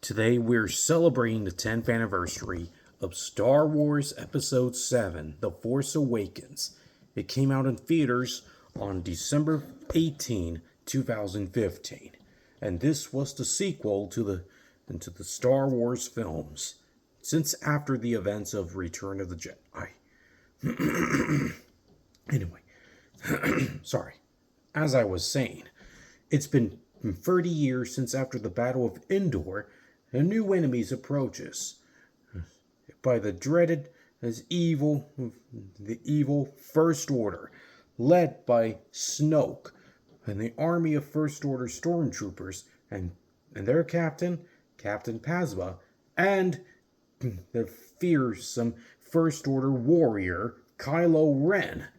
Today we're celebrating the 10th anniversary of Star Wars Episode 7, The Force Awakens. It came out in theaters on December 18, 2015. And this was the sequel to the Star Wars films, since after the events of Return of the Jedi. Anyway, sorry. As I was saying, it's been 30 years since after the Battle of Endor, a new enemy's approaches by the dreaded the evil First Order, led by Snoke and the army of First Order stormtroopers and their captain, Captain Phasma, and the fearsome First Order warrior Kylo Ren,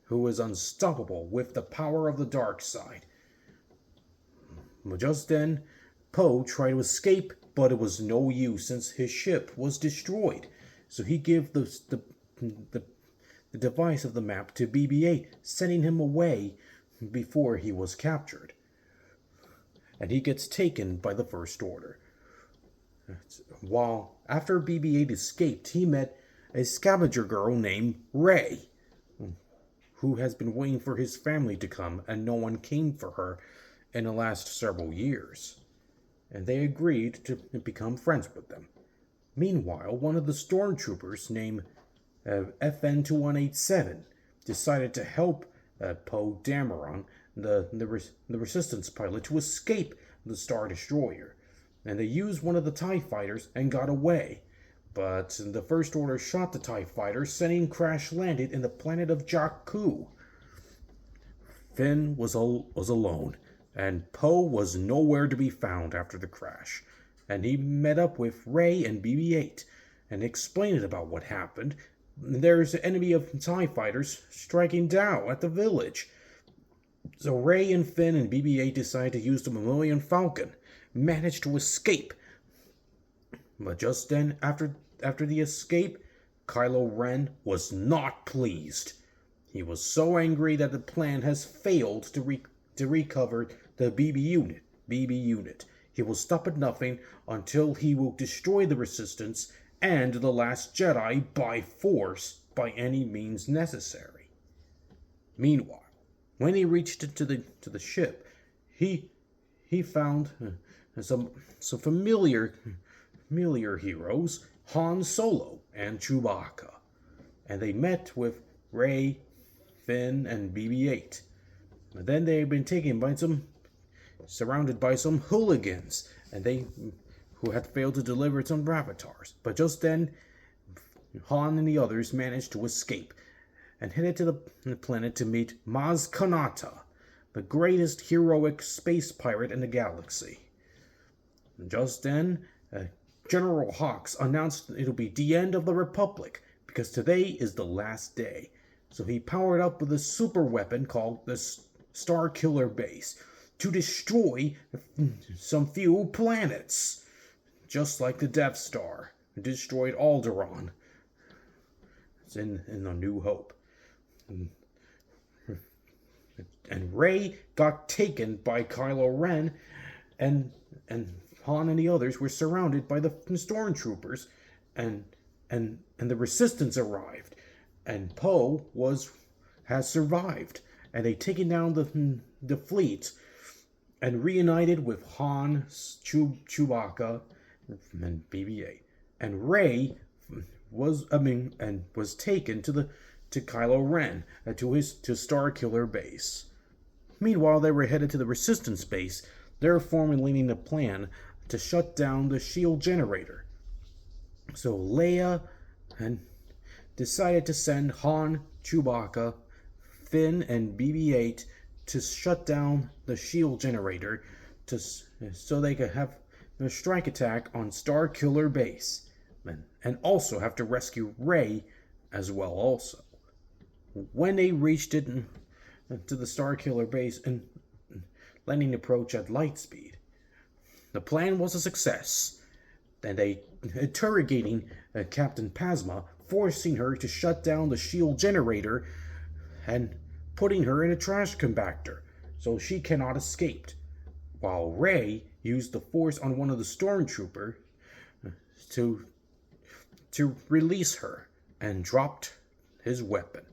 who is unstoppable with the power of the dark side. Just then, Poe tried to escape, but it was no use since his ship was destroyed. So he gave the device of the map to BB-8, sending him away before he was captured. And he gets taken by the First Order. While after BB-8 escaped, he met a scavenger girl named Rey, who has been waiting for his family to come, and no one came for her in the last several years. And they agreed to become friends with them. Meanwhile, one of the stormtroopers named FN-2187 decided to help Poe Dameron, the Resistance pilot, to escape the Star Destroyer. And they used one of the TIE fighters and got away. But the First Order shot the TIE fighter, sending crash-landed in the planet of Jakku. Finn was alone, and Poe was nowhere to be found after the crash. And he met up with Rey and BB-8 and explained about what happened. There's an enemy of TIE fighters striking down at the village. So Rey and Finn and BB-8 decided to use the Millennium Falcon, managed to escape. But just then, after the escape, Kylo Ren was not pleased. He was so angry that the plan has failed to recover the BB unit. He will stop at nothing until he will destroy the Resistance and the Last Jedi by force, by any means necessary. Meanwhile, when he reached to the ship, he found some familiar heroes, Han Solo and Chewbacca, and they met with Rey, Finn, and BB-8. And then they had been surrounded by some hooligans, and who had failed to deliver some Ravatars. But just then, Han and the others managed to escape and headed to the planet to meet Maz Kanata, the greatest heroic space pirate in the galaxy. And just then, General Hawks announced it'll be the end of the Republic, because today is the last day. So he powered up with a super weapon called the Star Killer Base to destroy some few planets, just like the Death Star destroyed Alderaan. It's in A New Hope. And Rey got taken by Kylo Ren, and Han and the others were surrounded by the stormtroopers, and the Resistance arrived, and Poe has survived, and they taken down the fleet and reunited with Han, Chewbacca, and BB-8, and Rey was taken to Kylo Ren to Star Killer Base. Meanwhile, they were headed to the Resistance base, they're formulating a plan to shut down the shield generator. So Leia decided to send Han, Chewbacca, Finn, and BB-8 to shut down the shield generator so they could have a strike attack on Star Killer Base, and also have to rescue Rey as well also. When they reached it to the Star Killer Base and landing approach at light speed, the plan was a success, and they interrogating Captain Phasma, forcing her to shut down the shield generator and putting her in a trash compactor so she cannot escape, while Rey used the Force on one of the stormtroopers to release her and dropped his weapon.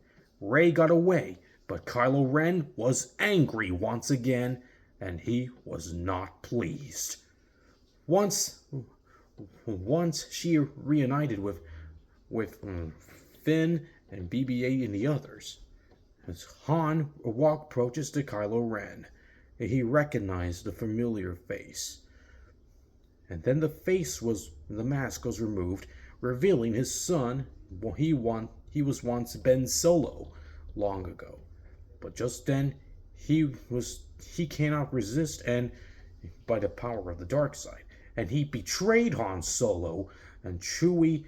Rey got away, but Kylo Ren was angry once again, and he was not pleased. Once she reunited with Finn and BB-8 and the others, as Han approaches to Kylo Ren, he recognized the familiar face. And then the mask was removed, revealing his son. Well, he was once Ben Solo, long ago. But just then, he cannot resist, and by the power of the dark side, and he betrayed Han Solo. And Chewie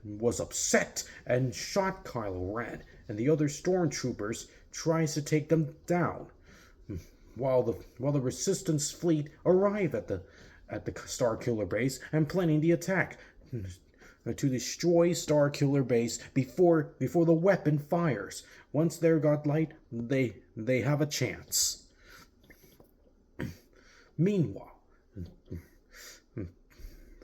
was upset and shot Kylo Ren, and the other stormtroopers tries to take them down. While the Resistance fleet arrive at the Starkiller base and planning the attack to destroy Starkiller base before the weapon fires. Once they're got light, they have a chance. Meanwhile,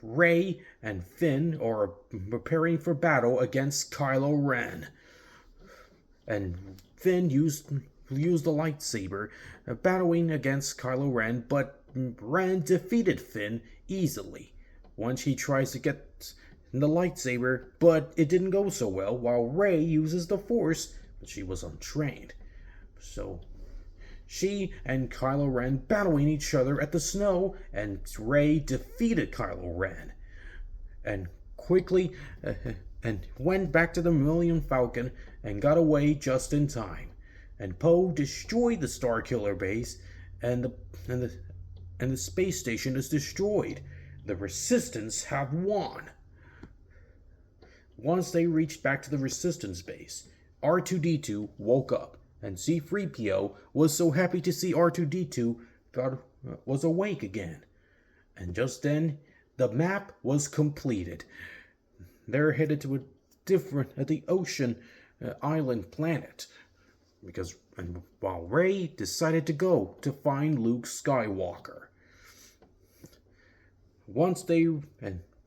Rey and Finn are preparing for battle against Kylo Ren. And Finn used the lightsaber, battling against Kylo Ren, but Ren defeated Finn easily. Once he tries to get the lightsaber, but it didn't go so well, while Rey uses the Force, but she was untrained. So she and Kylo Ren battling each other at the snow, and Rey defeated Kylo Ren. And quickly and went back to the Millennium Falcon and got away just in time. And Poe destroyed the Starkiller base, and the space station is destroyed. The Resistance have won. Once they reached back to the Resistance base, R2-D2 woke up, and C-3PO was so happy to see R2-D2 was awake again. And just then, the map was completed. They're headed to the ocean island planet. While Rey decided to go to find Luke Skywalker. Once they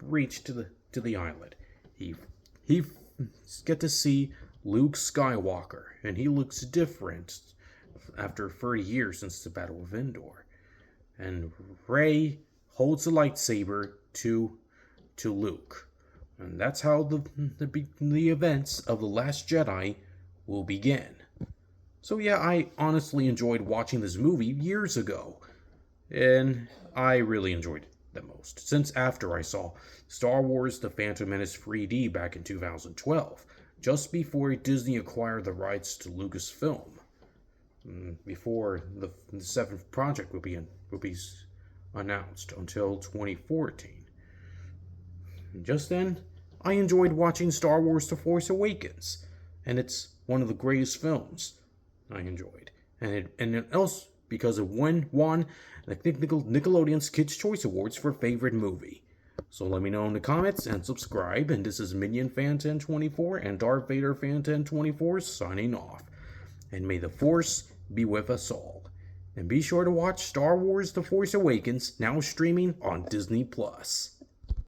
reached to the island, he get to see Luke Skywalker, and he looks different after 30 years since the Battle of Endor. And Rey holds the lightsaber to Luke, and that's how the events of The Last Jedi will begin. So yeah, I honestly enjoyed watching this movie years ago, and I really enjoyed it the most since after I saw Star Wars The Phantom Menace 3D back in 2012, just before Disney acquired the rights to Lucasfilm, before the seventh project would be announced until 2014. Just then, I enjoyed watching Star Wars The Force Awakens, and it's one of the greatest films I enjoyed. And it also because it won the Nickelodeon's Kids' Choice Awards for Favorite Movie. So let me know in the comments and subscribe. And this is Minion Fan 1024 and Darth Vader Fan 1024 signing off. And may the Force be with us all. And be sure to watch Star Wars The Force Awakens, now streaming on Disney+.